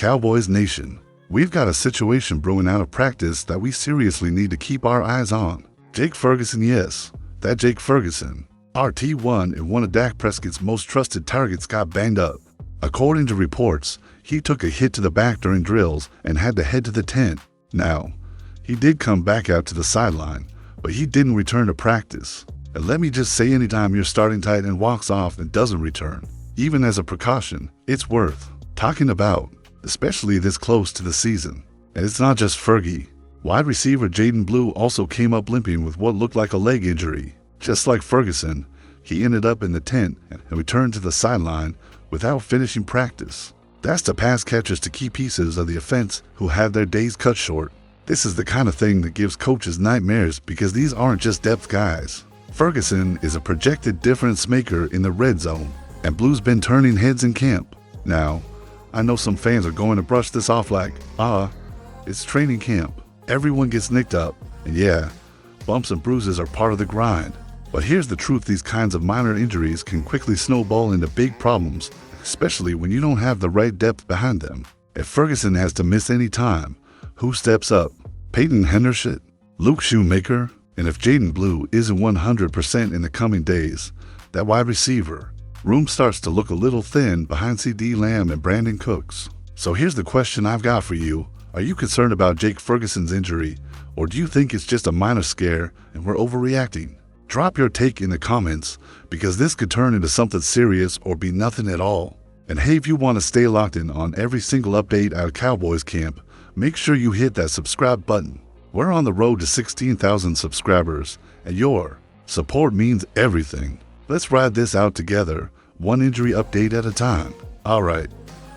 Cowboys Nation, we've got a situation brewing out of practice that we seriously need to keep our eyes on. Jake Ferguson, yes, that Jake Ferguson. Our T1 and one of Dak Prescott's most trusted targets got banged up. According to reports, he took a hit to the back during drills and had to head to the tent. Now, he did come back out to the sideline, but he didn't return to practice. And let me just say, anytime your starting tight end walks off and doesn't return, even as a precaution, it's worth talking about, especially this close to the season. And it's not just Fergie. Wide receiver Jaden Blue also came up limping with what looked like a leg injury. Just like Ferguson, he ended up in the tent and returned to the sideline without finishing practice. That's the pass catchers to key pieces of the offense who had their days cut short. This is the kind of thing that gives coaches nightmares because these aren't just depth guys. Ferguson is a projected difference maker in the red zone, and Blue's been turning heads in camp. Now, I know some fans are going to brush this off like, it's training camp. Everyone gets nicked up, and yeah, bumps and bruises are part of the grind. But here's the truth, these kinds of minor injuries can quickly snowball into big problems, especially when you don't have the right depth behind them. If Ferguson has to miss any time, who steps up? Peyton Hendershot? Luke Shoemaker? And if Jaden Blue isn't 100% in the coming days, that wide receiver room starts to look a little thin behind CeeDee Lamb and Brandon Cooks. So here's the question I've got for you. Are you concerned about Jake Ferguson's injury, or do you think it's just a minor scare and we're overreacting? Drop your take in the comments, because this could turn into something serious or be nothing at all. And hey, if you want to stay locked in on every single update out of Cowboys camp, make sure you hit that subscribe button. We're on the road to 16,000 subscribers, and your support means everything. Let's ride this out together, one injury update at a time. Alright,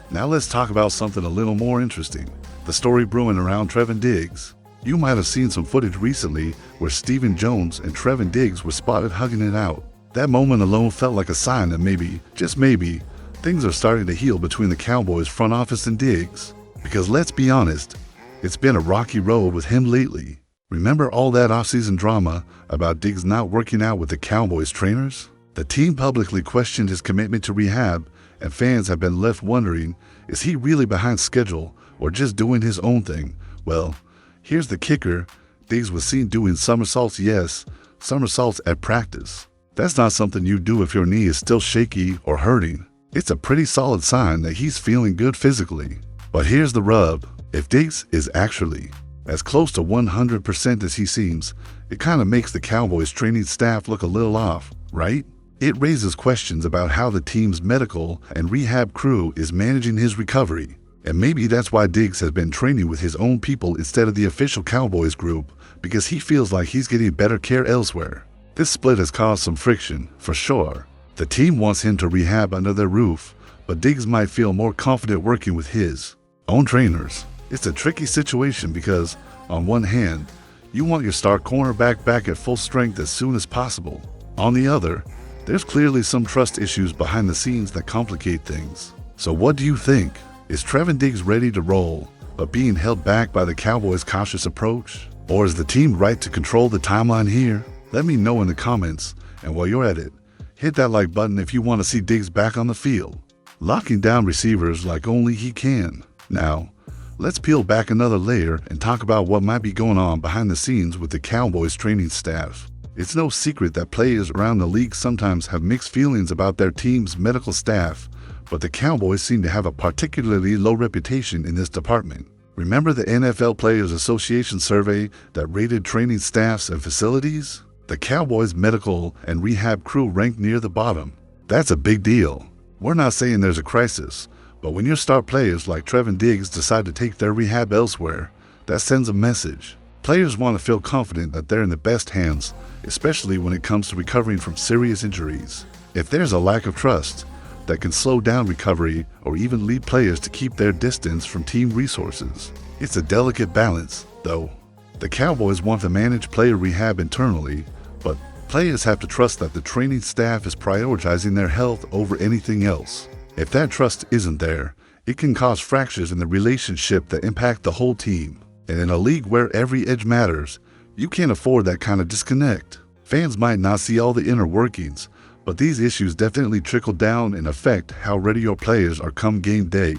now let's talk about something a little more interesting. The story brewing around Trevon Diggs. You might have seen some footage recently where Stephen Jones and Trevon Diggs were spotted hugging it out. That moment alone felt like a sign that maybe, just maybe, things are starting to heal between the Cowboys front office and Diggs. Because let's be honest, it's been a rocky road with him lately. Remember all that offseason drama about Diggs not working out with the Cowboys trainers? The team publicly questioned his commitment to rehab, and fans have been left wondering, is he really behind schedule or just doing his own thing? Well, here's the kicker. Diggs was seen doing somersaults, yes, somersaults at practice. That's not something you do if your knee is still shaky or hurting. It's a pretty solid sign that he's feeling good physically. But here's the rub. If Diggs is actually as close to 100% as he seems, it kind of makes the Cowboys training staff look a little off, right? It raises questions about how the team's medical and rehab crew is managing his recovery. And maybe that's why Diggs has been training with his own people instead of the official Cowboys group, because he feels like he's getting better care elsewhere. This split has caused some friction, for sure. The team wants him to rehab under their roof, but Diggs might feel more confident working with his own trainers. It's a tricky situation because, on one hand, you want your star cornerback back at full strength as soon as possible. On the other, there's clearly some trust issues behind the scenes that complicate things. So what do you think? Is Trevon Diggs ready to roll, but being held back by the Cowboys' cautious approach? Or is the team right to control the timeline here? Let me know in the comments, and while you're at it, hit that like button if you want to see Diggs back on the field, locking down receivers like only he can. Now, let's peel back another layer and talk about what might be going on behind the scenes with the Cowboys training staff. It's no secret that players around the league sometimes have mixed feelings about their team's medical staff, but the Cowboys seem to have a particularly low reputation in this department. Remember the NFL Players Association survey that rated training staffs and facilities? The Cowboys' medical and rehab crew ranked near the bottom. That's a big deal. We're not saying there's a crisis, but when your star players like Trevon Diggs decide to take their rehab elsewhere, that sends a message. Players want to feel confident that they're in the best hands, especially when it comes to recovering from serious injuries. If there's a lack of trust, that can slow down recovery or even lead players to keep their distance from team resources. It's a delicate balance, though. The Cowboys want to manage player rehab internally, but players have to trust that the training staff is prioritizing their health over anything else. If that trust isn't there, it can cause fractures in the relationship that impact the whole team. And in a league where every edge matters, you can't afford that kind of disconnect. Fans might not see all the inner workings, but these issues definitely trickle down and affect how ready your players are come game day.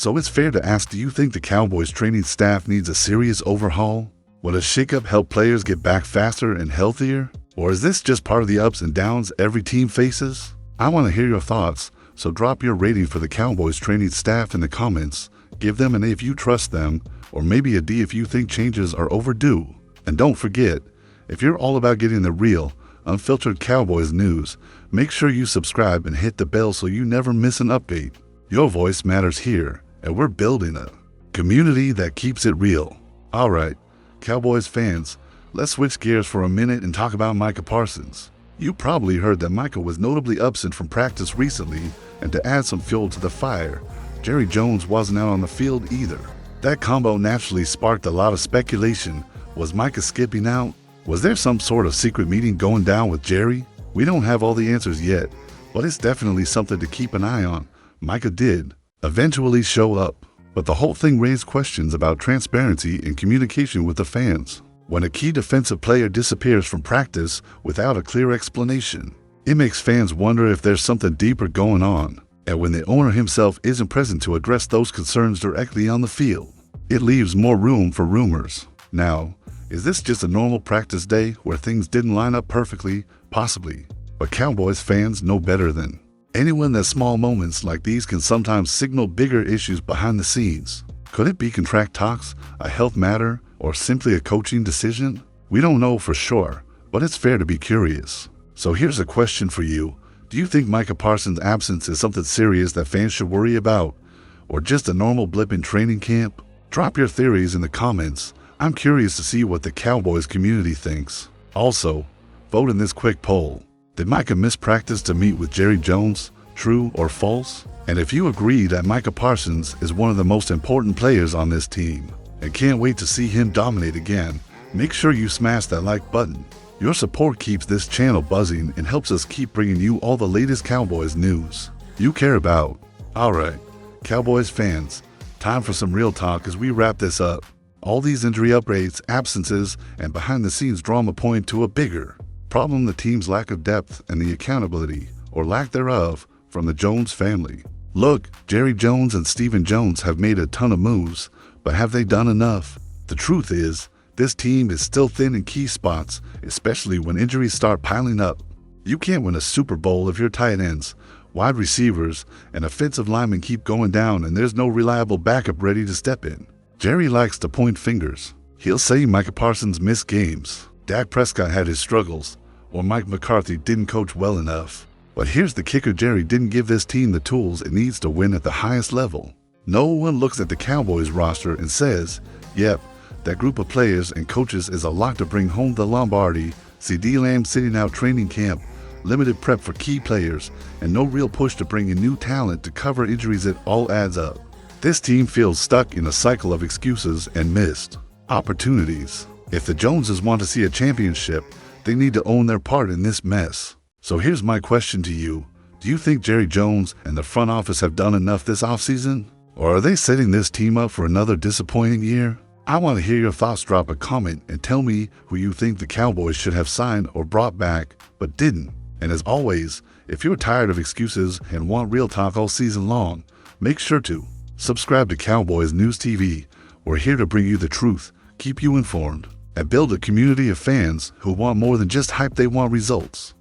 So it's fair to ask, do you think the Cowboys training staff needs a serious overhaul? Will a shakeup help players get back faster and healthier? Or is this just part of the ups and downs every team faces? I want to hear your thoughts, so drop your rating for the Cowboys training staff in the comments. Give them an A if you trust them, or maybe a D if you think changes are overdue. And don't forget, if you're all about getting the real, unfiltered Cowboys news, make sure you subscribe and hit the bell so you never miss an update. Your voice matters here, and we're building a community that keeps it real. Alright, Cowboys fans, let's switch gears for a minute and talk about Micah Parsons. You probably heard that Micah was notably absent from practice recently, and to add some fuel to the fire, Jerry Jones wasn't out on the field either. That combo naturally sparked a lot of speculation. Was Micah skipping out? Was there some sort of secret meeting going down with Jerry? We don't have all the answers yet, but it's definitely something to keep an eye on. Micah did eventually show up, but the whole thing raised questions about transparency and communication with the fans. When a key defensive player disappears from practice without a clear explanation, it makes fans wonder if there's something deeper going on. And when the owner himself isn't present to address those concerns directly on the field, it leaves more room for rumors. Now, is this just a normal practice day where things didn't line up perfectly? Possibly. But Cowboys fans know better than anyone that small moments like these can sometimes signal bigger issues behind the scenes. Could it be contract talks, a health matter, or simply a coaching decision? We don't know for sure, but it's fair to be curious. So here's a question for you. Do you think Micah Parsons' absence is something serious that fans should worry about, or just a normal blip in training camp? Drop your theories in the comments. I'm curious to see what the Cowboys community thinks. Also, vote in this quick poll. Did Micah miss practice to meet with Jerry Jones? True or false? And if you agree that Micah Parsons is one of the most important players on this team and can't wait to see him dominate again, make sure you smash that like button. Your support keeps this channel buzzing and helps us keep bringing you all the latest Cowboys news you care about. Alright, Cowboys fans, time for some real talk as we wrap this up. All these injury upgrades, absences, and behind-the-scenes drama point to a bigger problem: the team's lack of depth and the accountability, or lack thereof, from the Jones family. Look, Jerry Jones and Stephen Jones have made a ton of moves, but have they done enough? The truth is, this team is still thin in key spots, especially when injuries start piling up. You can't win a Super Bowl if your tight ends, wide receivers, and offensive linemen keep going down and there's no reliable backup ready to step in. Jerry likes to point fingers. He'll say Micah Parsons missed games, Dak Prescott had his struggles, or Mike McCarthy didn't coach well enough. But here's the kicker: Jerry didn't give this team the tools it needs to win at the highest level. No one looks at the Cowboys roster and says, yep, that group of players and coaches is a lot to bring home the Lombardi. CeeDee Lamb sitting out training camp, limited prep for key players, and no real push to bring in new talent to cover injuries. It all adds up. This team feels stuck in a cycle of excuses and missed opportunities. If the Joneses want to see a championship, they need to own their part in this mess. So here's my question to you. Do you think Jerry Jones and the front office have done enough this offseason? Or are they setting this team up for another disappointing year? I want to hear your thoughts. Drop a comment and tell me who you think the Cowboys should have signed or brought back, but didn't. And as always, if you're tired of excuses and want real talk all season long, make sure to subscribe to Cowboys News TV. We're here to bring you the truth, keep you informed, and build a community of fans who want more than just hype. They want results.